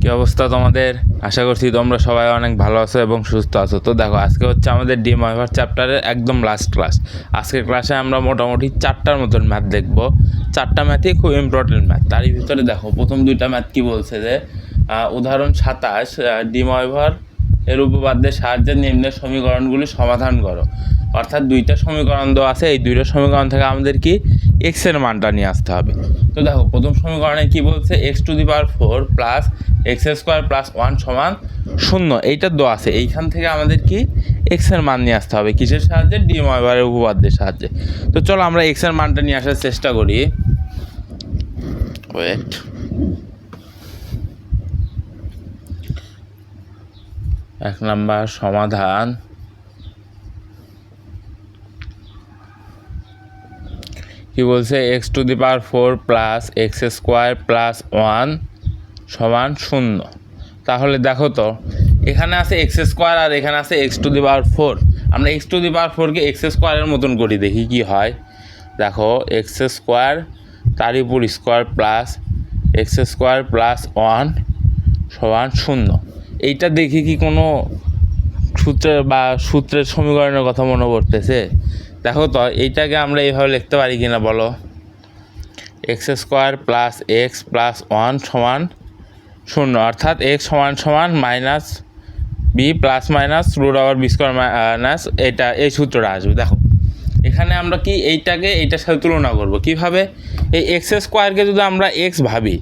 কি অবস্থা তোমাদের? আশা করছি তোমরা সবাই অনেক ভালো আছো এবং সুস্থ আছো। তো দেখো, আজকে হচ্ছে আমাদের ডি ময়ভার চ্যাপ্টারের একদম লাস্ট ক্লাস। আজকের ক্লাসে আমরা মোটামুটি 4টার মতন ম্যাথ দেখবো। 4টা ম্যাথই খুব ইম্পর্টেন্ট ম্যাথ। তারই ভিতরে দেখো, প্রথম 2টা ম্যাথ কি বলছে যে উদাহরণ 27 ডি ময়ভার এর উপপাদ্যের সাহায্যে নিম্নের সমীকরণগুলি সমাধান করো। অর্থাৎ 2টা সমীকরণ দেওয়া আছে, এই 2টা সমীকরণ থেকে আমাদের কি এক্সের মানটা নিয়ে আসতে হবে। তো দেখো, প্রথম সমীকরণে কি বলছে, x⁴ প্লাস x² প্লাস 1 সমান 0, এইটা দেওয়া আছে। এইখান থেকে আমাদের কি এক্সের মান নিয়ে আসতে হবে। কিসের সাহায্যে? ডি ময়ভারের উপপাদ্যের সাহায্যে। তো চলো আমরা এক্সের মানটা নিয়ে আসার চেষ্টা করি। ওয়েট, এক নাম্বার সমাধান। কি বলছে, x⁴ প্লাস x² প্লাস 1 সমান 0। তাহলে দেখো তো, এখানে আছে x² আর এখানে আছে x⁴। আমরা x⁴কে x² এর মতন করি, দেখি কি হয়। দেখো, x² তার উপর স্কোয়ার প্লাস x² প্লাস 1 সমান 0। এইটা দেখি কি কোনো সূত্রের সমীকরণের কথা মনে পড়তেছে? দেখো তো, এইটাকে আমরা এইভাবে লিখতে পারি কিনা বলো। x² প্লাস x প্লাস 1 সমান 0, অর্থাৎ x সমান minus B plus minus √b² minus এটা, এই সূত্রটা আসবে। দেখো, এখানে আমরা কি এইটার সাথে তুলনা করব কিভাবে? এই x² যদি আমরা x ভাবি,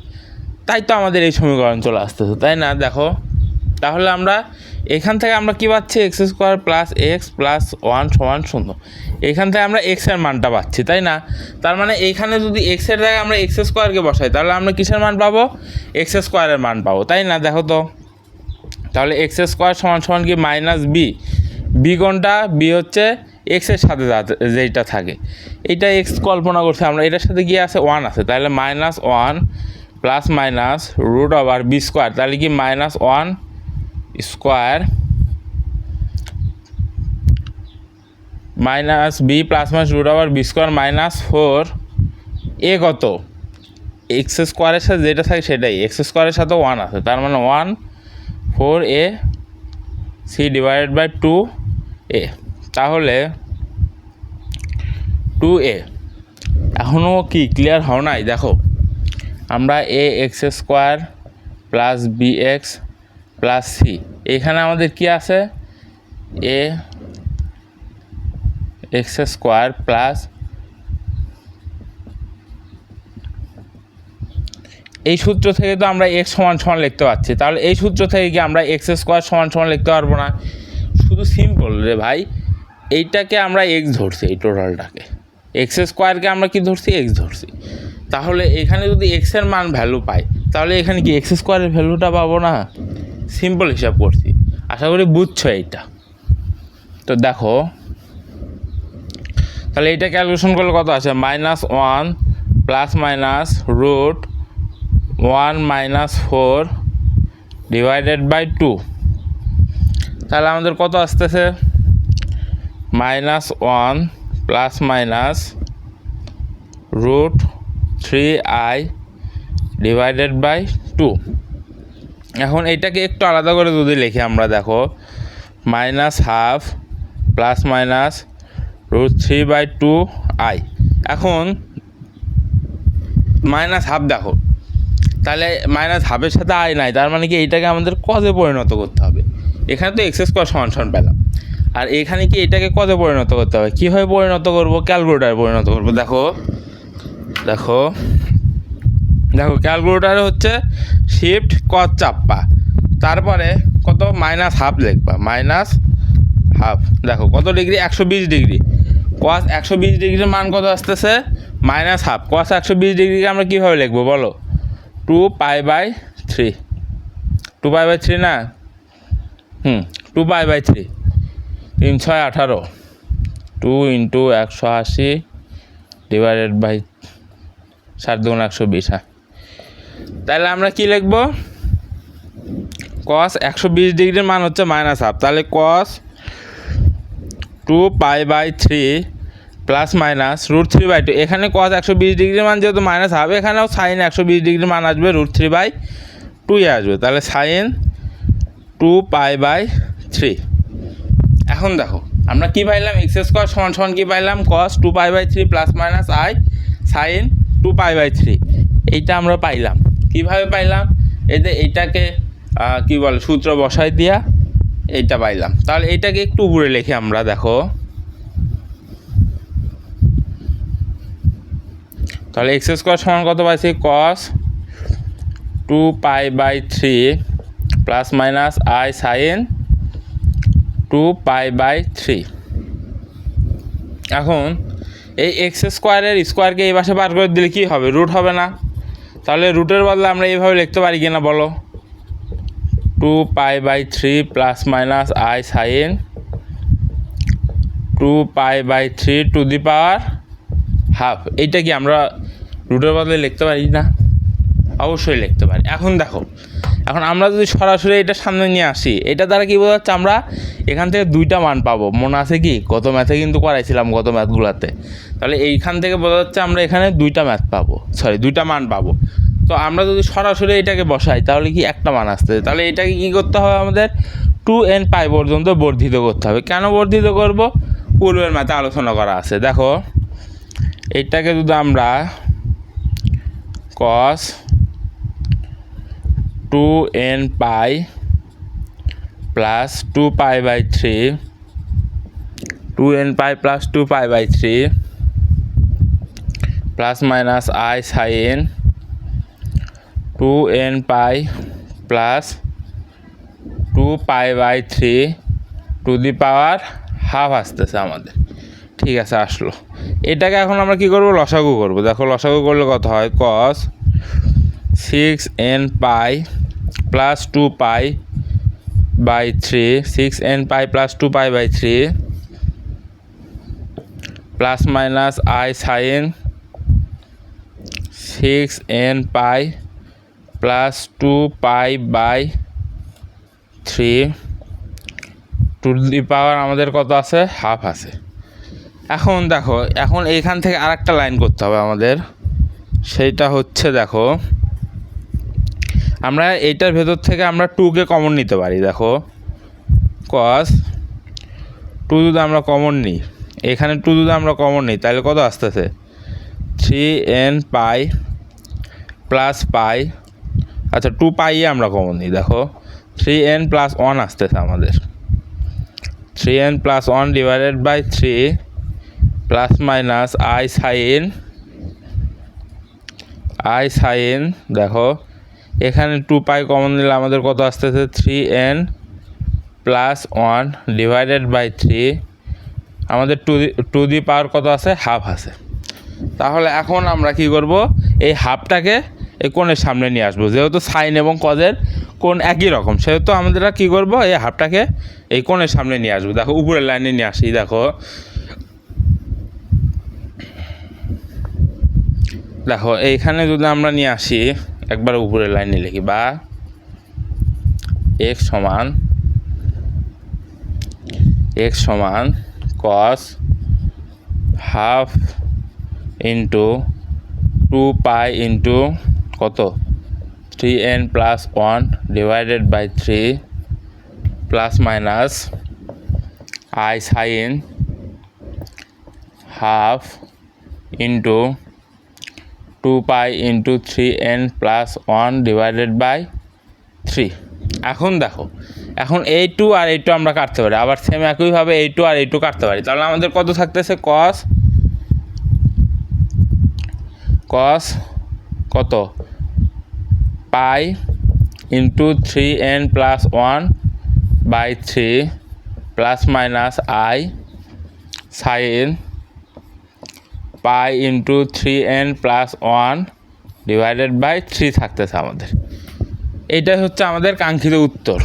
তাই তো আমাদের এই সমীকরণ চলে আসতেছে, তাই না? দেখো, তাহলে আমরা এখান থেকে আমরা কি পাচ্ছি, x² প্লাস x প্লাস 1 সমান 0। এখান থেকে আমরা x এর মানটা পাচ্ছি, তাই না? তার মানে এইখানে যদি x এর জায়গায় আমরা x² বসাই, তাহলে আমরা কিসের মান পাবো? x² এর মান পাবো, তাই না? দেখো তো, তাহলে x² সমান কি মাইনাস বি কোনটা? বি হচ্ছে x এর সাথে যেইটা থাকে, এইটা x কল্পনা করছে আমরা, এটার সাথে কি আছে? 1 আছে। তাহলে -1 প্লাস মাইনাস √b², তাহলে কি -1 square minus B plus minus √b² minus 4 A কত? x² সাথে যেটা থাকে সেটাই, x² সাথে 1 আছে, তার মানে 1 4a c divided by 2a। তাহলে 2a এখনও কি ক্লিয়ার হও নাই? দেখো, আমরা x² plus bx plus c, এখানে আমাদের কি আছে? x² প্লাস, এই সূত্র থেকে তো আমরা x সমান লিখতে পারছি। তাহলে এই সূত্র থেকে কি আমরা x² সমান লিখতে পারবো না? শুধু সিম্পল রে ভাই, এইটাকে আমরা x ধরছি, এই টোটালটাকে x² আমরা কি ধরছি? x ধরছি। তাহলে এখানে যদি x এর মান ভ্যালু পাই, তাহলে এখানে কি x² এর ভ্যালুটা পাবো না? সিম্পল হিসাব করছি, আশা করি বুঝছো এইটা। তো দেখো, তাহলে এইটা ক্যালকুলেশন করলে কত আসে? -1 plus minus √1 minus 4 divided by 2। তাহলে আমাদের কত আসতেছে? -1 plus minus √3i divided by 2। এখন এইটাকে একটু আলাদা করে যদি লিখি আমরা, দেখো, -½ প্লাস মাইনাস √3/2i। এখন -½ দেখো, তাহলে -½ সাথে i নাই, তার মানে কি এইটাকে আমাদের কজে পরিণত করতে হবে। এখানে তো x² সমান পেলাম, আর এখানে কি এটাকে কজে পরিণত করতে হবে? কীভাবে পরিণত করবো? ক্যালকুলেটারে পরিণত করবো। দেখো দেখো দেখো ক্যালকুলেটারে হচ্ছে শিফট কজ চাপ্পা, তারপরে কত? -½ লিখবা, -½ দেখো কত ডিগ্রি? 120 ডিগ্রি। কস 120 ডিগ্রির মান কত আসতেছে? -½ কস 120 ডিগ্রিকে আমরা কীভাবে লিখবো বলো? 2π/3, 2π/3 না? 2π/3, 3 6 18, 2 × 180 ডিভাইডেড বাই 7 × 120। হ্যাঁ, তাহলে আমরা কি লিখবো? কস 120 ডিগ্রির মান হচ্ছে -½ তাহলে কস 2π/3 প্লাস মাইনাস √3/2। এখানে কস 120 ডিগ্রির মান যেহেতু -½ এখানেও সাইন 120 ডিগ্রির মান আসবে 2 আসবে, তাহলে সাইন 2π/3। এখন দেখো আমরা কি পাইলাম, এক্স স্কোয়ার সমান সমান কি পাইলাম, cos 2π/3 plus minus i sine 2π/3। এইটা আমরা পাইলাম। কিভাবে পাইলাম, এই যে এইটাকে কি বলে সূত্র বসাই দিয়া এইটা পাইলাম। তাহলে এইটাকে একটু উপরে লিখি আমরা, দেখো তাহলে এক্স স্কোয়ার সমান কত পাইছি, cos 2π/3 plus minus i sine 2π/3। এখন এই এক্স স্কোয়ারের স্কোয়ারকে এই পাশে বার করে দিলে কি হবে, রুট হবে না? তাহলে রুটের বদলে আমরা এইভাবে লিখতে পারি কিনা বলো, 2π/3 plus minus i sine 2π/3 to the power half. এইটা কি আমরা রুটের বদলে লিখতে পারি না? অবশ্যই লিখতে পারি। এখন দেখো, এখন আমরা যদি সরাসরি এটা সামনে নিয়ে আসি, এটা দ্বারা কী বোঝাচ্ছে, আমরা এখান থেকে দুইটা মান পাবো। মনে আছে কি, গত ম্যাথে কিন্তু করাইছিলাম, গত ম্যাথগুলোতে। তাহলে এইখান থেকে বোঝা যাচ্ছে আমরা এখানে দুইটা মান পাবো। তো আমরা যদি সরাসরি এটাকে বসাই তাহলে কি একটা মান আসতে, তাহলে এটাকে কী করতে হবে, আমাদের 2nπ পর্যন্ত বর্ধিত করতে হবে। কেন বর্ধিত করব, পূর্বের ম্যাথে আলোচনা করা আছে। দেখো এইটাকে যদি আমরা cos 2nπ plus 2π/3 2nπ plus 2π/3 plus minus i sine 2nπ plus 2π/3 to the power half আসতেছে আমাদের। ঠিক আছে, আসলো। এটাকে এখন আমরা কি করব, লসাগু করব। দেখো লসাগু করলে কত হয়, cos 6nπ plus 2π/3 6nπ plus 2π/3 plus minus i sine 6nπ plus 2π/3 to the power আমাদের কত আছে, হাফ আছে। এখন দেখো, এখন এইখান থেকে আরেকটা লাইন করতে হবে আমাদের, সেইটা হচ্ছে দেখো আমরা এইটার ভেতর থেকে আমরা 2কে কমন নিতে পারি। দেখো cos 2 যদি আমরা কমন নিই, এখানে 2 যদি আমরা কমন নিই তাহলে কত আসতেছে, 3nπ প্লাস পাই, আচ্ছা 2π আমরা কমন নিই। দেখো 3n প্লাস 1 আসতেছে আমাদের, 3n plus 1 divided by 3 plus minus i sine দেখো এখানে 2π কমন নিলে আমাদের কত আসতেছে, 3n প্লাস 1 ডিভাইডেড বাই 3, আমাদের টু দি পাওয়ার কত আছে, হাফ আছে। তাহলে এখন আমরা কি করব, এই হাফটাকে এই কোণের সামনে নিয়ে আসবো। যেহেতু সাইন এবং কজের কোণ একই রকম, সেহেতু আমরা কি করব, এই হাফটাকে এই কোণের সামনে নিয়ে আসবো। দেখো উপরের লাইনে নিয়ে আসি। দেখো এইখানে যদি আমরা নিয়ে আসি, একবার উপরের লাইনে লিখি, বা x সমান cos হাফ ইন্টু 2π ইন্টু কত, 3n plus 1 divided by 3 plus minus i sine half into 2π into 3n plus 1 divided by 3। এখন দেখো, এখন এই 2 আর এই 2 আমরা কাটতে পারি, আবার সেম একইভাবে এই 2 আর এই 2 কাটতে পারি। তাহলে আমাদের কত থাকতেছে, cos কত pi into 3n plus 1 by 3 plus minus i sine pi into 3n plus 1 divided by 3 থাকতেছে আমাদের। এইটাই হচ্ছে আমাদের কাঙ্ক্ষিত উত্তর।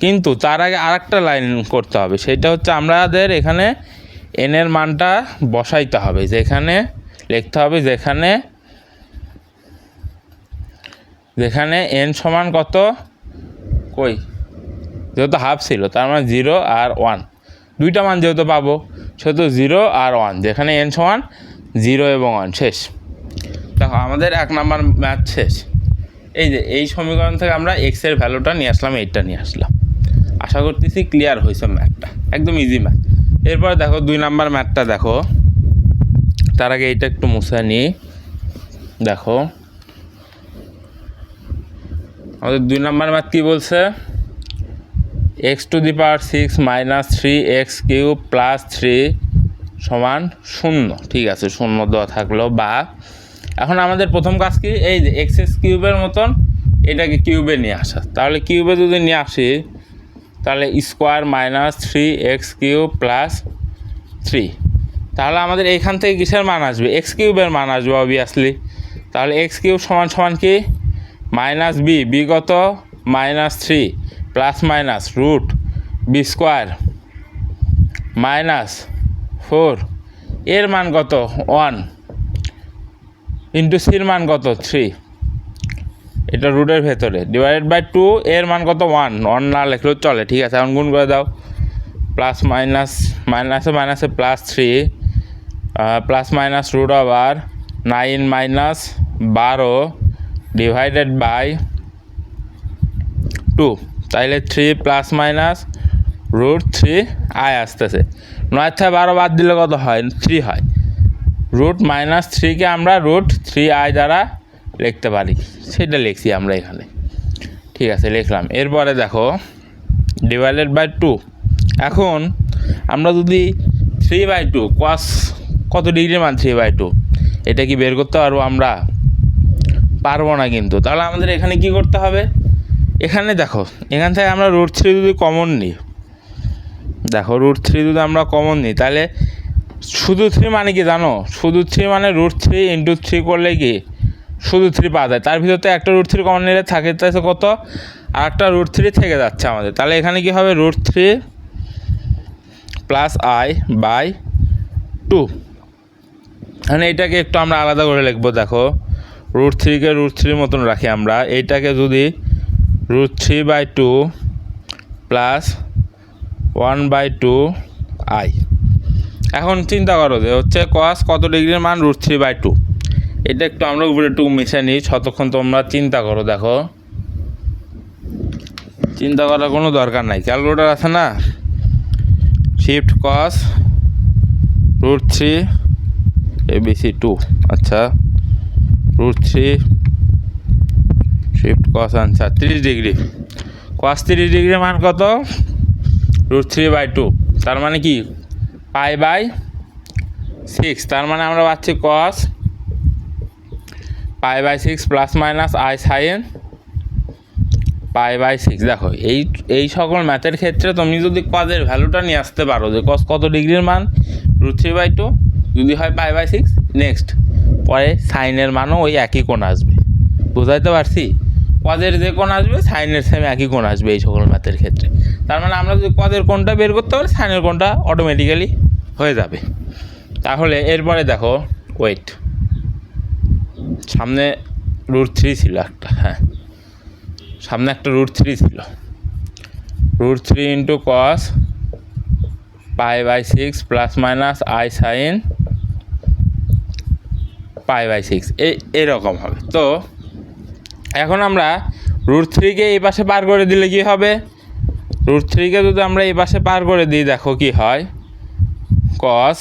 কিন্তু তার আগে আরেকটা লাইন করতে হবে, সেটা হচ্ছে আমাদের এখানে n এর মানটা বসাইতে হবে। যেখানে লিখতে হবে, যেখানে n সমান কত, যেহেতু হাফ ছিল তার মানে 0 আর 1, দুইটা মান যেহেতু পাবো সেহেতু 0 আর 1, যেখানে n সমান 0 এবং 1 শেষ। দেখো আমাদের 1 নাম্বার ম্যাথ শেষ। এই যে এই সমীকরণ থেকে আমরা এক্সের ভ্যালুটা নিয়ে আসলাম, এইটা নিয়ে আসলাম। আশা করতেছি ক্লিয়ার হয়েছে ম্যাথটা, একদম ইজি ম্যাথ। এরপরে দেখো 2 নাম্বার ম্যাথটা দেখো। তার আগে এইটা একটু মুছে নিই। দেখো আমাদের 2 নাম্বার ম্যাথ কী বলছে, x⁻6 - 3x³ + 3 = 0। ঠিক আছে, 0 দেওয়া থাকলো। বা এখন আমাদের প্রথম কাজ কি, এই যে x³ মতন এটাকে কিউবে নিয়ে আসা। তাহলে কিউবে যদি নিয়ে আসি তাহলে স্কোয়ার -3x³ + 3, তাহলে আমাদের এইখান থেকে কিসের মান আসবে, x³ মান আসবে অবভিয়াসলি। তাহলে x³ = কি -b, b কত -3 ± √b² -4, এর মান কত 1 * সির মান কত 3, এটা রুটের ভেতরে /2, এর মান কত 1 না লিখলেও চলে। ঠিক আছে, এখন গুণ করে দাও, প্লাস মাইনাসে +3 ±√9 - 12 /2, তাইলে 3 ± √3i আসতেছে। 9 থেকে 12 বাদ দিলে কত হয়, 3 হয়। √-3কে আমরা √3i দ্বারা লিখতে পারি, সেটা লিখছি আমরা এখানে। ঠিক আছে, লিখলাম। এরপরে দেখো /2, এখন আমরা যদি 3/2 cos কত ডিগ্রির মান 3/2, এটা কি বের করতে পারবো আমরা, পারবো না কিন্তু। তাহলে আমাদের এখানে কি করতে হবে, এখানে দেখো এখান থেকে আমরা √3 যদি কমন নিই, দেখো √3 যদি আমরা কমন নিই তাহলে শুধু 3 মানে কি জানো, শুধু 3 মানে √3 × 3 করলে কি শুধু 3 পাওয়া যায়। তার ভিতরে একটা √3 কমন নিলে থাকে কত, আর একটা √3 থেকে যাচ্ছে আমাদের। তাহলে এখানে কি হবে √3 + i/2। মানে এইটাকে একটু আমরা আলাদা করে লিখবো। দেখো √3কে √3 মতন রাখি আমরা, এইটাকে যদি √3/2 + 1/2i। এখন চিন্তা করো যে হচ্ছে cos কত ডিগ্রির মান √3/2, এটা একটু আমরা উপরে একটু মিশে নিই, ততক্ষণ তোমরা চিন্তা করো। দেখো চিন্তা করার কোনো দরকার নাই, ক্যালকুলেটর আছে না, শিফট cos √3 ABC2, আচ্ছা √3 shift cos answer 30 degree. cos 30 ডিগ্রির মান কত, √3/2, তার মানে কি π/6, তার মানে আমরা পাচ্ছি cos π/6 ± i sin π/6। দেখো এই সকল ম্যাথের ক্ষেত্রে তুমি যদি কজের ভ্যালুটা নিয়ে আসতে পারো, যে cos কত ডিগ্রির মান √3/2 যদি হয় π/6, নেক্সট পরে সাইনের মানও ওই একই কোণ আসবে। বুঝাইতে পারছি, কজের যে কোণ আসবে সাইনের সেম একই কোণ আসবে এই সকল ম্যাথের ক্ষেত্রে। তার মানে আমরা যদি কজের কোণটা বের করতে পারি সাইনের কোণটা অটোমেটিক্যালি হয়ে যাবে। তাহলে এরপরে দেখো ওয়েট, সামনে √3 ছিল একটা, হ্যাঁ সামনে একটা √3 ছিল, √3 × cos π/6 ± i sin π/6, এরকম হবে। তো এখন আমরা √3কে এই পাশে পার করে দিলে কি হবে, √3কে যদি আমরা এই পাশে পার করে দিই, দেখো কি হয়, cos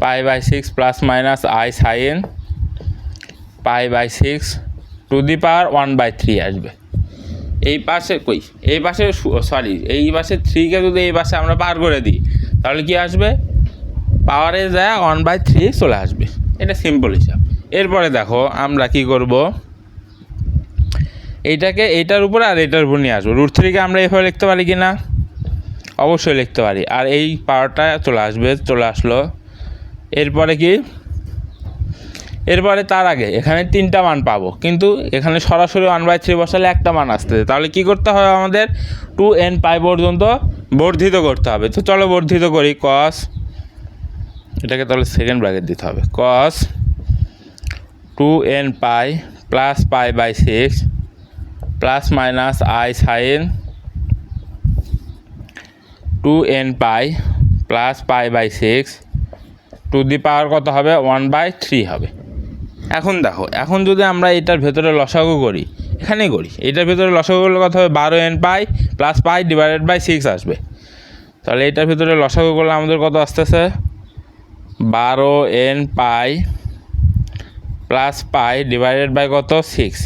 π/6 ± i sin π/6 ⁻⁴ আসবে। এই পাশে এই পাশে এই পাশে 3কে যদি এই পাশে আমরা পার করে দিই তাহলে কি আসবে, পাওয়ারে যায় 1/3 চলে আসবে। এটা সিম্পল হিসাব। এরপরে দেখো আমরা কি করব, এইটাকে এইটার উপর আর এইটার উপর নিয়ে আসবো। √3কে আমরা এভাবে লিখতে পারি কি না, অবশ্যই লিখতে পারি। আর এই পাওয়ারটা চলে আসলো। এরপরে কি, এরপরে তার আগে এখানে 3টা মান পাবো, কিন্তু এখানে সরাসরি 1/3 বসালে একটা মান আসতেছে। তাহলে কি করতে হবে, আমাদের 2n π পর্যন্ত বর্ধিত করতে হবে। তো চলো বর্ধিত করি, cos, এটাকে তাহলে সেকেন্ড ব্র্যাকেট দিতে হবে, cos 2n π + π/6 ± i sin 2n π + π/6 two the পাওয়ার কত হবে, 1/3 হবে। এখন দেখো, এখন যদি আমরা এটার ভেতরে লসাগু করি, এখানেই করি, এটার ভেতরে লসাগু করলে কত হবে, 12n pi plus pi divided by 6 আসবে। তাহলে এটার ভেতরে লসাগু করলে আমাদের কত আসতেছে, 12n pi plus pi divided by কত, 6।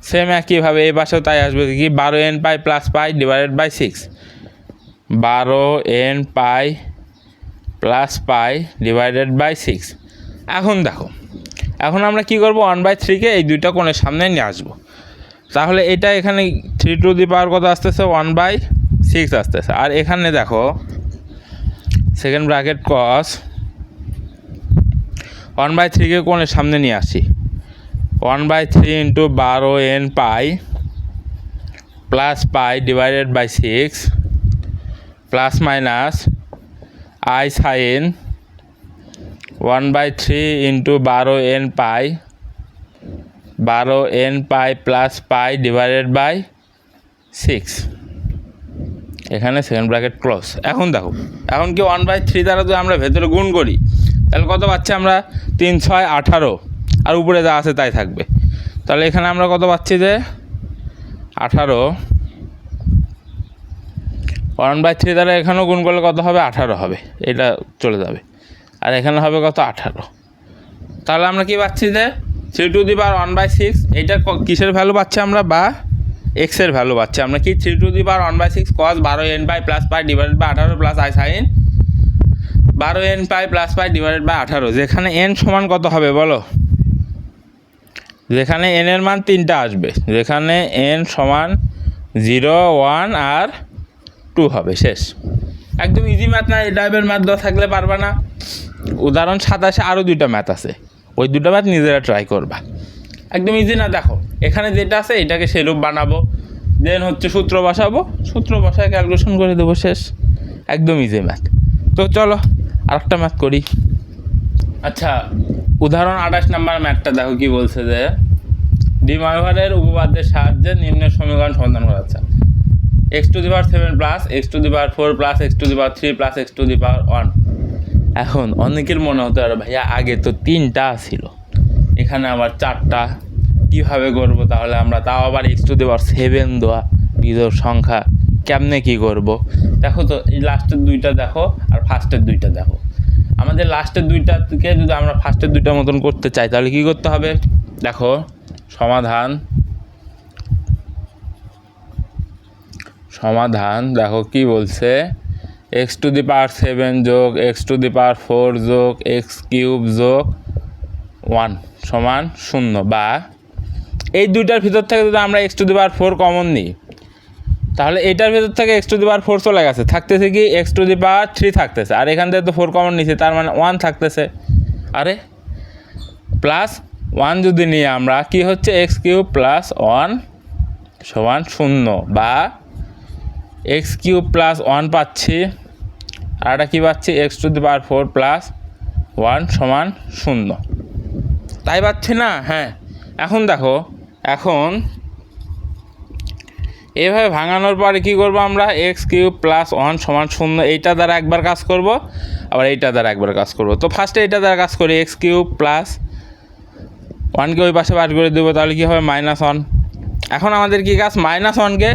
সেম একইভাবে এই পাশেও তাই আসবে কি, 12n pi plus pi divided by 6, 12n pi plus pi divided by 6। এখন দেখো, এখন আমরা কি করব, 1/3কে এই দুইটা কোণের সামনে নিয়ে আসবো। তাহলে এটা এখানে 3 টু দি পাওয়ার কত আসতেছে, 1/6 আসতেছে। আর এখানে দেখো সেকেন্ড ব্র্যাকেট কস 1/3কে কোণের সামনে নিয়ে আসি, 1/3 into 12n pi plus pi divided by 6 plus minus i sine 1/3 into 12n pi, 12n pi plus pi divided by 6, এখানে সেকেন্ড ব্র্যাকেট ক্লোজ। এখন দেখো, এখন কি 1/3 দ্বারা যদি আমরা ভেতরে গুণ করি তাহলে কত পাচ্ছি আমরা, 3 6 18, আর উপরে যা আছে তাই থাকবে। তাহলে এখানে আমরা কত পাচ্ছি যে 18, 1/3 দ্বারা এখানেও গুণ করলে কত হবে, 18 হবে, এটা চলে যাবে। আর এখানে হবে কত, 18। তাহলে আমরা কি পাচ্ছি যে 3 টু দি পাওয়ার 1/6, এইটা কিসের ভ্যালু পাচ্ছি আমরা, বা এক্সের ভ্যালু পাচ্ছি আমরা কি, 3 to the power 1/6 cos 12n pi plus pi divided by 18 plus i sine 12n pi plus pi divided by 18, যেখানে n সমান কত হবে বলো, যেখানে n এর মান 3টা আসবে, যেখানে n সমান 0 1 আর 2 হবে, শেষ। একদম ইজি ম্যাথ না, এই টাইপের ম্যাথ দেওয়া থাকলে পারবা না। উদাহরণ 27 আরও 2টা ম্যাথ আছে, ওই 2টা ম্যাথ নিজেরা ট্রাই করবা, একদম ইজি না। দেখো এখানে যেটা আছে এটাকে সেরূপ বানাবো, দেন হচ্ছে সূত্র বসাবো, সূত্র বসায় ক্যালকুলেশন করে দেবো, শেষ। একদম ইজি ম্যাথ। তো চলো আরেকটা ম্যাথ করি। আচ্ছা, উদাহরণ 28 নম্বর ম্যাথটা দেখো কি বলছে যে ডি ময়ভারের উপপাদ্যের সাহায্যে নিম্নের সমীকরণ সমাধান করা যাচ্ছে, x to the power 7 plus x to the power 4 plus x to the power 3 plus x to the power 1। এখন অনেকের মনে হতে পারে ভাইয়া আগে তো 3টা ছিল, এখানে আবার 4টা, কীভাবে করবো তাহলে আমরা, তাও আবার x টু দি পাওয়ার 7 দেওয়া বিজোড় সংখ্যা, কেমনে কি করব। দেখো তো এই লাস্টের 2টা দেখো আর ফার্স্টের 2টা দেখো, আমাদের লাস্টের 2টাকে যদি আমরা ফার্স্টের 2টার মতন করতে চাই তাহলে কি করতে হবে, দেখো সমাধান দেখো কি বলছে, x টু দি পাওয়ার 7 যোগ x টু দি পাওয়ার 4 যোগ x কিউব যোগ 1 সমান 0, বা এই 2টার ভিতর থেকে যদি আমরা x to the power 4 common নিই তাহলে এটার ভেতর থেকে x টু দি পাওয়ার 4 চলে গেছে, থাকতেছে কি x টু দি পাওয়ার 3 থাকতেছে, আর এখান থেকে তো 4 কমন নিছে, তার মানে 1 থাকতেছে। আরে প্লাস 1 যদি নিয়ে আমরা কি হচ্ছে, x কিউব প্লাস 1 সমান 0, বা x কিউব প্লাস 1 পাচ্ছি, আর এটা কী পাচ্ছি, x to the power 4 plus 1 সমান 0, তাই পাচ্ছি না। হ্যাঁ, এখন দেখো, এখন এইভাবে ভাঙানোর পরে কী করবো আমরা, x কিউব প্লাস 1 সমান 0, এইটা দ্বারা একবার কাজ করব, আবার এইটা দ্বারা একবার কাজ করব। তো ফার্স্টে এইটা দ্বারা কাজ করি, x কিউব প্লাস 1কে ওই পাশে বার করে দেবো, তাহলে কী হবে, -1। এখন আমাদের কী কাজ, -1কে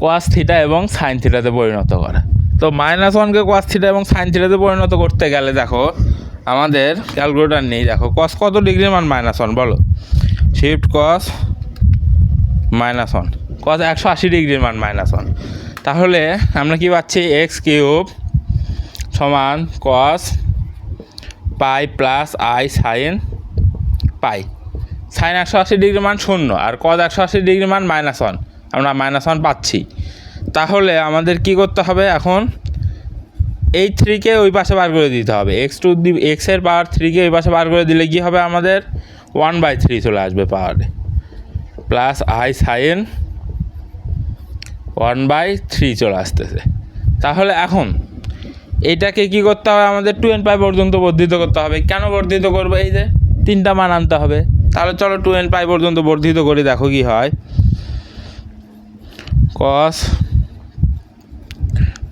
cos থিটা এবং sin থিটাতে পরিণত করা। তো -1কে cos থিটা এবং sin থিটাতে পরিণত করতে গেলে দেখো আমাদের ক্যালকুলেটার নেই, দেখো cos কত ডিগ্রির মান, -1 বলো, শিফট cos -1, cos 180 ডিগ্রির মান -1। তাহলে আমরা কি পাচ্ছি, x কিউব সমান cos pi plus i sine pi, sine 180 ডিগ্রির মান 0 আর cos 180 ডিগ্রির মান -1, আমরা -1 পাচ্ছি। তাহলে আমাদের কি করতে হবে, এখন এই 3কে ওই পাশে বার করে দিতে হবে, x এর পাওয়ার 3কে ওই পাশে বার করে দিলে কি হবে, আমাদের 1/3 চলে আসবে পাওয়ারে, প্লাস আই সাইন 1/3 চলে আসতেছে। তাহলে এখন এইটাকে কি করতে হবে, আমাদের 2n পাই পর্যন্ত বর্ধিত করতে হবে। কেন বর্ধিত করবো, এই যে 3টা মান আনতে হবে। তাহলে চলো 2n পাই পর্যন্ত বর্ধিত করি, দেখো কি হয়, cos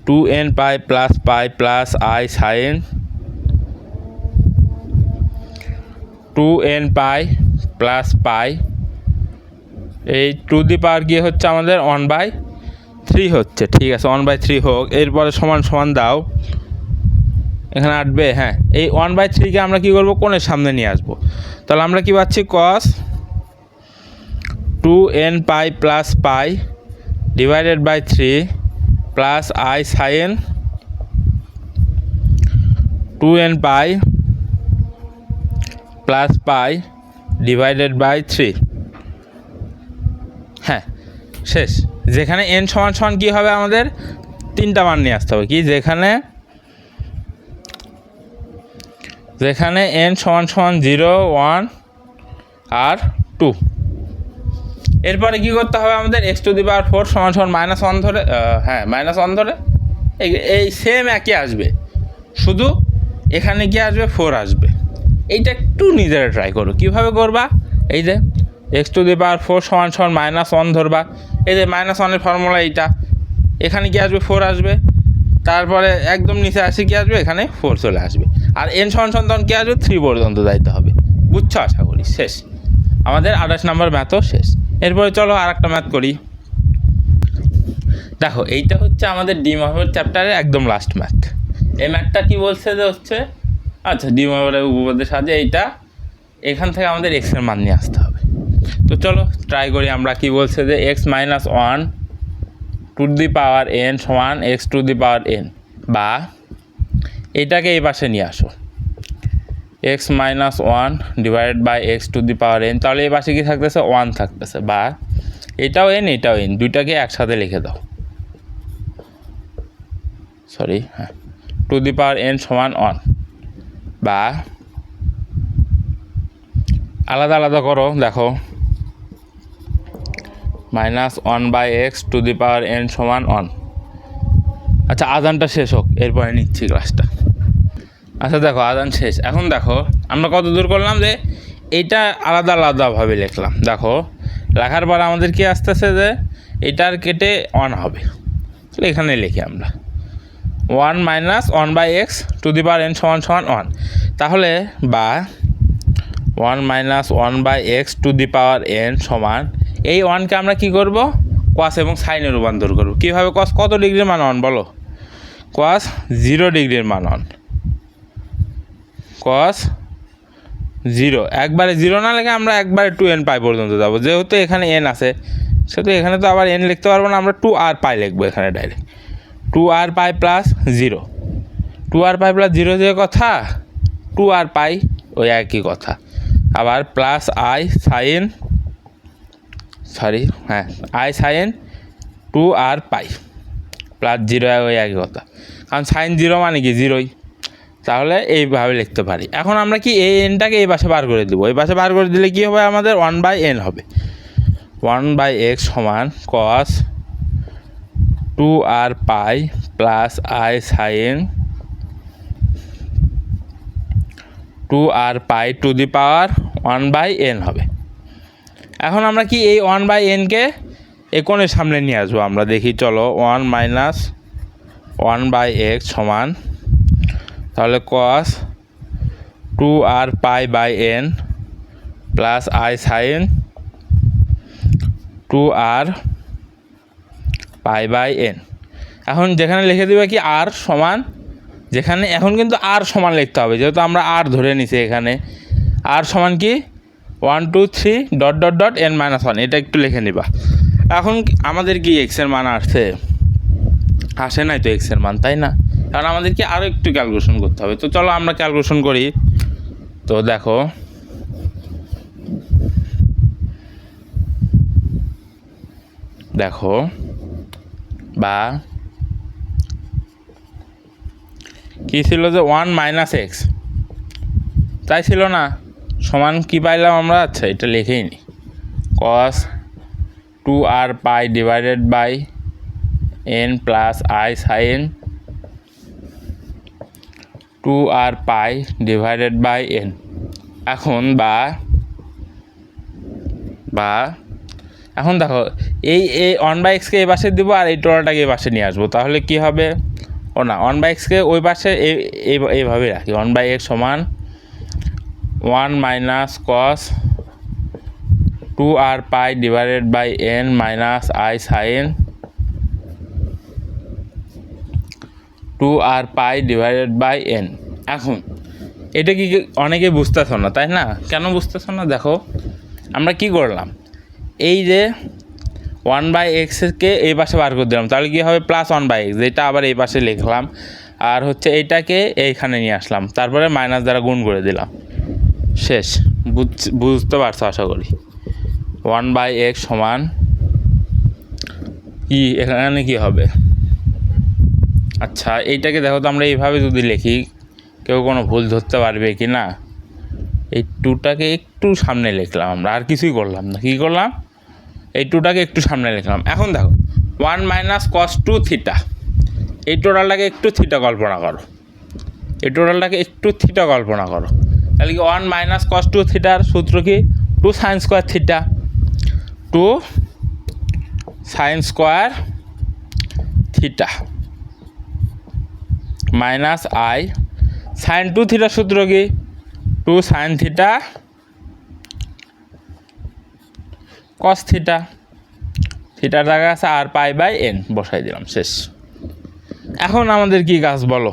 2n pi plus i sign 2n pi plus পাই, এই টু দি পাওয়ার গিয়ে হচ্ছে আমাদের 1/3 হচ্ছে, ঠিক আছে 1/3 হোক। এরপরে সমান সমান দাও, এখানে আসবে, হ্যাঁ এই 1/3কে আমরা কী করবো, কোণের সামনে নিয়ে আসবো। তাহলে আমরা কী পাচ্ছি, cos 2n pi plus pi divided by 3 প্লাস i sin 2n pi plus pi divided by 3। হ্যাঁ শেষ। যেখানে n সমান সমান কী হবে, আমাদের 3টা মান নিয়ে আসতে হবে, কি যেখানে n সমান সমান 0 1 আর 2। এরপরে কী করতে হবে আমাদের, x⁴ সমান সমান -1 ধরে, হ্যাঁ -1 ধরে এই সেম একই আসবে, শুধু এখানে কি আসবে, 4 আসবে। এইটা একটু নিজেরা ট্রাই করো, কীভাবে করবা, এই যে x⁴ সমান সমান -1 ধরবা, এই যে -1-এর ফর্মুলা এইটা, এখানে কি আসবে, 4 আসবে। তারপরে একদম নিচে আসে কি আসবে, এখানে 4 চলে আসবে। আর n সমান সমান তখন কী আসবে, 3 পর্যন্ত যাইতে হবে। বুঝছো আশা করি। শেষ, আমাদের 28 নম্বর ম্যাথও শেষ। এরপরে চলো আর একটা ম্যাথ করি। দেখো এইটা হচ্ছে আমাদের ডি মহরের চ্যাপ্টারের একদম লাস্ট ম্যাথ। এই ম্যাথটা কি বলছে যে হচ্ছে, আচ্ছা ডি মহরের উপপাদ্যের সাহায্যে এইটা এখান থেকে আমাদের x এর মান নিয়ে আসতে হবে। তো চলো ট্রাই করি আমরা। কি বলছে যে x-1 to the power n সমান x to the power n, বা এটাকে এই পাশে নিয়ে আসো, x-1 divided by x to the power n। তাহলে এই পাশে কি থাকতেছে, 1 থাকতেছে, বা এটাও n এটাও n, দুইটাকে একসাথে লিখে দাও, সরি হ্যাঁ, টু দি পাওয়ার n সমান 1, বা আলাদা আলাদা করো, দেখো -1/x two the power n সমান 1। আচ্ছা আজানটা শেষ হোক, এরপরে নিচ্ছি ক্লাসটা। আচ্ছা দেখো আজান শেষ। এখন দেখো আমরা কত দূর করলাম, যে এইটা আলাদা আলাদাভাবে লিখলাম। দেখো লেখার পর আমাদের কি আসতেছে, যে এটার কেটে 1 হবে, তাহলে এখানে লিখি আমরা 1 - 1/x two the power n সমান সমান 1। তাহলে বা 1 - 1/x two the power n সমান, এই 1কে আমরা কি করব, cos এবং সাইনে রূপান্তর করব। কীভাবে, cos কত ডিগ্রির মান 1 বলো, cos 0 ডিগ্রির মান 1, cos 0 একবারে 0 না লিখে আমরা একবারে 2n পাই পর্যন্ত যাবো। যেহেতু এখানে n আছে, সেহেতু এখানে তো আবার n লিখতে পারবো না, আমরা 2r পাই লিখবো এখানে ডাইরেক্ট, 2r পাই প্লাস 0, 2r পাই প্লাস 0 যে কথা, 2r পাই ওই একই কথা। আবার প্লাস i sin, সরি হ্যাঁ i sin 2r pi plus 0 ওই একই কথা, কারণ sin 0 মানে কি 0ই। তাহলে এইভাবে লিখতে পারি। এখন আমরা কি এই এনটাকে এই পাশে বার করে দেবো, এই পাশে বার করে দিলে কী হবে, আমাদের 1/n হবে। 1/x সমান cos 2r pi plus i sin 2r pi two the power 1/n হবে। এখন আমরা কি এই 1/nকে এই কোণের সামনে নিয়ে আসবো, আমরা দেখি চলো। 1 - 1/x সমান, তাহলে cos 2r pi by n plus i sin 2r pi by n। এখন যেখানে লিখে দেবে কি r সমান, যেখানে এখন কিন্তু r সমান লিখতে হবে, যেহেতু আমরা r ধরে নিছি এখানে। r সমান কি 1 2 3 ডট ডট ডট n - 1, এটা একটু লিখে নিবা। এখন আমাদের কি x এর মান আসে নাই তো x এর মান, তাই না? কারণ আমাদেরকে আরও একটু ক্যালকুলেশন করতে হবে। তো চলো আমরা ক্যালকুলেশন করি। তো দেখো দেখো বা কী ছিল, যে 1 - x, তাই ছিল না, সমান কি পাইলাম আমরা, আচ্ছা এটা লিখেই নি, cos 2r pi divided by n plus i sin 2r pi divided by n। এখন বা এখন দেখো এই 1/x-কে এই পাশে দিব, আর এই টোটালটাকে এই পাশে নিয়ে আসবো। তাহলে কি হবে, ও না 1/x-কে ওই পাশে এইভাবে রাখি, 1/x সমান 1 minus cos 2r pi divided by n minus i sine 2r pi divided by n। এখন এটা কি অনেকে বুঝতেছ না, তাই না? কেন বুঝতেছ না? দেখো আমরা কি করলাম, এই যে 1/x-কে এই পাশে বার করে দিলাম, তাহলে কী হবে প্লাস 1/x, এটা আবার এই পাশে লিখলাম, আর হচ্ছে এইটাকে এইখানে নিয়ে আসলাম, তারপরে মাইনাস দ্বারা গুণ করে দিলাম, শেষ। বুঝতে পারছো আশা করি। 1/x সমান কি, এখানে কি হবে? আচ্ছা এইটাকে দেখো তো, আমরা এইভাবে যদি লিখি কেউ কোনো ভুল ধরতে পারবে কি না? এই 2টাকে একটু সামনে লিখলাম আমরা, আর কিছুই করলাম না। কী করলাম? এই 2টাকে একটু সামনে লিখলাম। এখন দেখো 1 মাইনাস কস 2 থিটা, এই টোটালটাকে একটু থিটা কল্পনা করো, এই টোটালটাকে একটু থিটা কল্পনা করো। তাহলে কি 1 মাইনাস কস 2 থিটার সূত্র কি? 2 sine square theta, 2 sine square theta minus i sign 2 থিটার সূত্র কি? 2 সাইন থিটা কস থিটা, থিটার জায়গা আছে আর পাই বাই n, বসাই দিলাম, শেষ। এখন আমাদের কি কাজ বলো?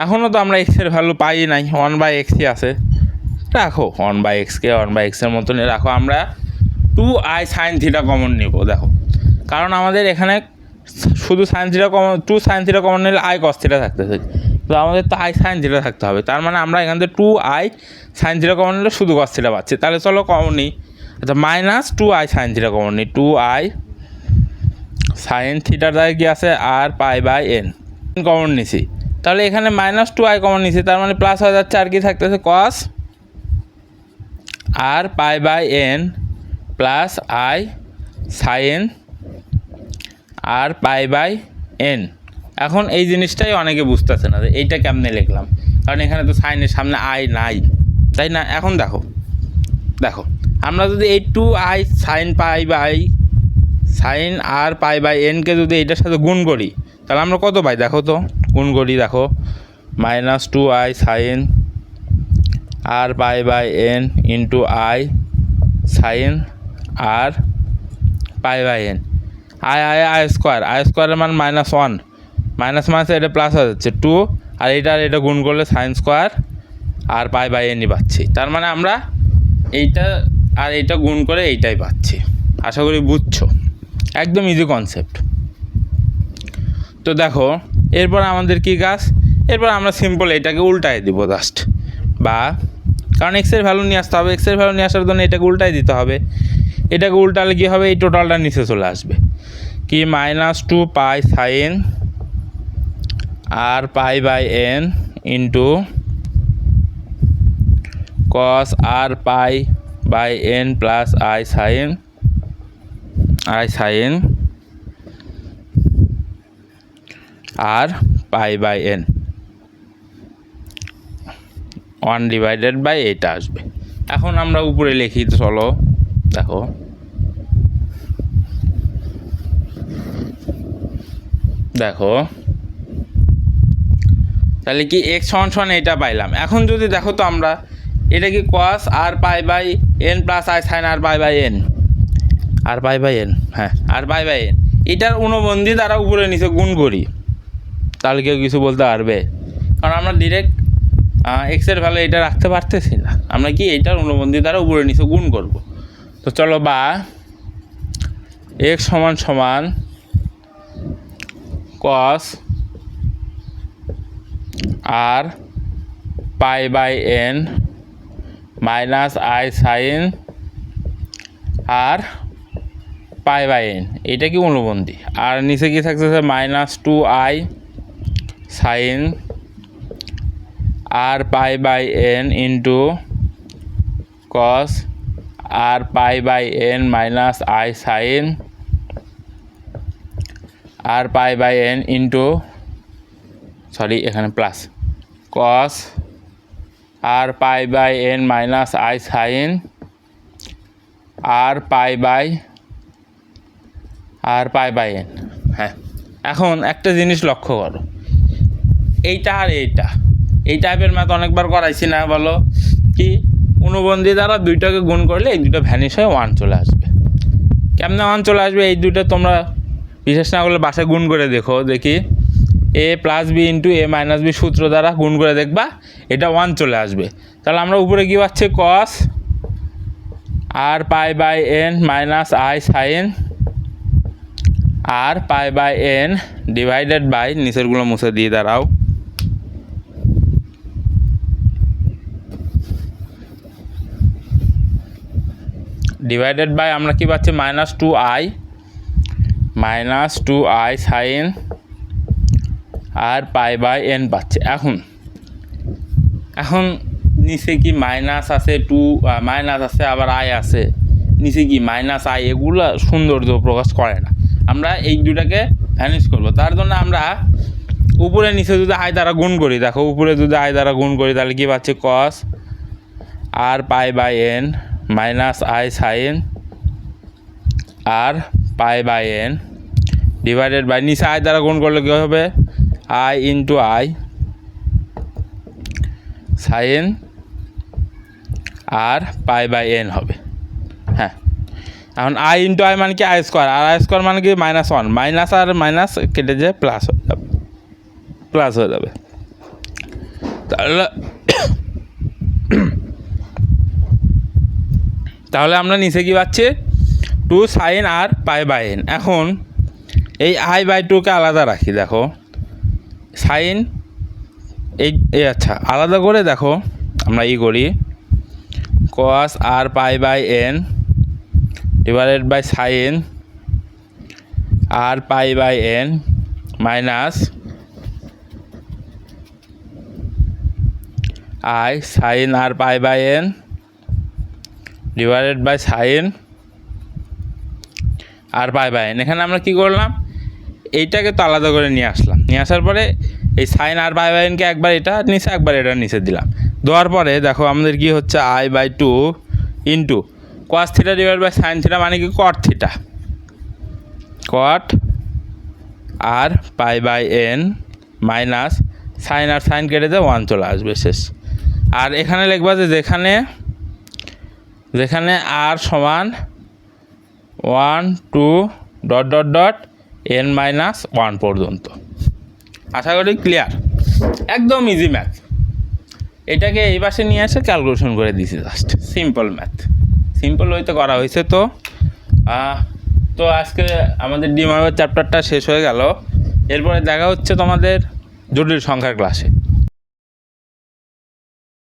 এখনও তো আমরা এক্সের ভ্যালু পাই নাই, 1/x-ই আছে, রাখো 1/x-কে 1/x-এর মতনই রাখো। আমরা 2i সাইন থিটা কমন নিব, দেখো, কারণ আমাদের এখানে শুধু sine theta common, 2 sine theta common নিলে i cos থিটা থাকতেছে, তো আমাদের তো i সাইন থিটা থাকতে হবে। তার মানে আমরা এখান থেকে 2i সাইন থিটা কমন নিলে শুধু cos থিটা পাচ্ছি, তাহলে চলো কমন নিই। আচ্ছা minus 2i sine theta common নিই, 2i সাইন থিটার জায়গায় কি আছে? আর পাই বাই n কমন নিছি, তাহলে এখানে মাইনাস 2i কমন নিছি, তার মানে প্লাস হয়ে যাচ্ছে, আর কি থাকতেছে? Cos r pi by n plus i sine r pi by n। এখন এই জিনিসটাই অনেকে বুঝতেছে না যে এইটা কেমনে লিখলাম, কারণ এখানে তো সাইনের সামনে i নাই, তাই না? এখন দেখো দেখো আমরা যদি এই 2i sine pi by sine r pi by nকে যদি এইটার সাথে গুণ করি, তাহলে আমরা কত পাই? দেখো তো গুণ করি, দেখো minus 2i sine r pi by n into i sine r pi by n, i স্কোয়ারের মান -1, মাইনাস মাইনাস এটা প্লাস হয়ে যাচ্ছে 2, আর এটা গুণ করলে sine square r pi by nই পাচ্ছি। তার মানে আমরা এইটা আর এইটা গুণ করে এইটাই পাচ্ছি। আশা করি বুঝছো, একদম ইজি কনসেপ্ট। তো দেখো এরপর আমাদের কি কাজ? এরপর আমরা সিম্পল এটাকে উল্টায় দিব জাস্ট, বা কারণ এক্সের ভ্যালু নিয়ে আসতে হবে, এক্সের ভ্যালু নিয়ে আসার জন্য এটাকে উল্টাই দিতে হবে। এটাকে উল্টালে কী হবে? এই টোটালটা নিচে চলে আসবে, কি -2 pi sine r pi by n into cos r pi by n plus i sine r pi by n 1/, এটা আসবে। এখন আমরা উপরে লিখি, চলো দেখো দেখো তাহলে কি x সমান এইটা পাইলাম। এখন যদি দেখো তো আমরা এটা কি cos r pi by n plus i sine r pi by n, r pi by n, হ্যাঁ আর পাই বাই n, এটার অনুবন্ধী দ্বারা উপরে নিচে গুণ করি, তাহলে কেউ কিছু বলতে পারবে? কারণ আমরা ডিরেক্ট এক্সের ভ্যালু এটা রাখতে পারতেছি না, আমরা কি এইটার অনুবন্ধী দ্বারা উপরে নিচে গুণ করব। তো চলো, বা x সমান cos r pi by n minus i sine r pi by n, এটা কি অনুবন্ধী, আর নিচে কি থাকতেছে? -2i sine r pi by n into cos r pi by n minus i sine r pi by n into, sorry এখানে plus, cos r pi by n minus i sine r pi by n। হ্যাঁ, এখন একটা জিনিস লক্ষ্য করো, এইটা আর এইটা এই টাইপের ম্যাথ অনেকবার করাইছি না বলো, কি অনুবন্ধী দ্বারা দুইটাকে গুণ করলে এই দুটো ভ্যানিশ হয়ে 1 চলে আসবে। কেমনে 1 চলে আসবে, এই দুটো তোমরা বিশেষ না করলে বাসায় গুণ করে দেখো, দেখি a plus B into a minus B সূত্র দ্বারা গুণ করে দেখবা এটা 1 চলে আসবে। তাহলে আমরা উপরে কী পাচ্ছি, cos r pi by N minus i sine r pi by n divided by, নিচেরগুলো মুছে দিয়ে দাঁড়াও, ডিভাইডেড বাই আমরা কি পাচ্ছি -2i sine r pi by n পাচ্ছি। এখন নিচে কি মাইনাস আছে, মাইনাস আছে, আবার আই আছে, নিচে কি মাইনাস আই, এগুলো সৌন্দর্য প্রকাশ করে না। আমরা এই দুটাকে ভ্যানিশ করবো, তার জন্য আমরা উপরে নিচে যদি আই দ্বারা গুণ করি, দেখো উপরে যদি আই দ্বারা গুণ করি তাহলে কি পাচ্ছি, cos r pi by N minus i sine r pi by n divided by, নিচে আই দ্বারা গুণ করলে কী হবে, i into i sine r pi by n হবে। হ্যাঁ, এখন আই ইন্টু আই মানে কি আই স্কোয়ার, আর আই স্কোয়ার মানে কি -1, মাইনাস আর মাইনাস কেটে যে প্লাস হয়ে যাবে, তাহলে আমরা নিচে কি পাচ্ছি 2 sine r pi by N. এখন এই আই বাই 2কে আলাদা রাখি, দেখো সাইন এই আচ্ছা আলাদা করে দেখো আমরা করি cos r pi by n divided by sine r pi by N minus i sine r pi by n divided by sine r pi by n. এখানে আমরা কি করলাম, এইটাকে তো আলাদা করে নিয়ে আসলাম, নিয়ে আসার পরে এই সাইন আর পাই বাই এনকে একবার এটা নিচে একবার এটা নিচে দিলাম, দেওয়ার পরে দেখো আমাদের কি হচ্ছে i by 2 into cos theta divide by sine theta মানে কি cot theta, cot r pi by N minus sine আর সাইন কেটে দিয়ে 1 চলে আসবে শেষ। আর এখানে লিখবা যে যেখানে আর সমান 1 2 dot dot dot n minus 1 পর্যন্ত। আশা করি ক্লিয়ার, একদম ইজি ম্যাথ। এটাকে এই পাশে নিয়ে এসে ক্যালকুলেশন করে দিয়েছি, জাস্ট সিম্পল ম্যাথ, সিম্পল ওইতে করা হয়েছে। তো আজকে আমাদের ডিমারের চ্যাপ্টারটা শেষ হয়ে গেল, এরপরে দেখা হচ্ছে তোমাদের জটিল সংখ্যার ক্লাসে।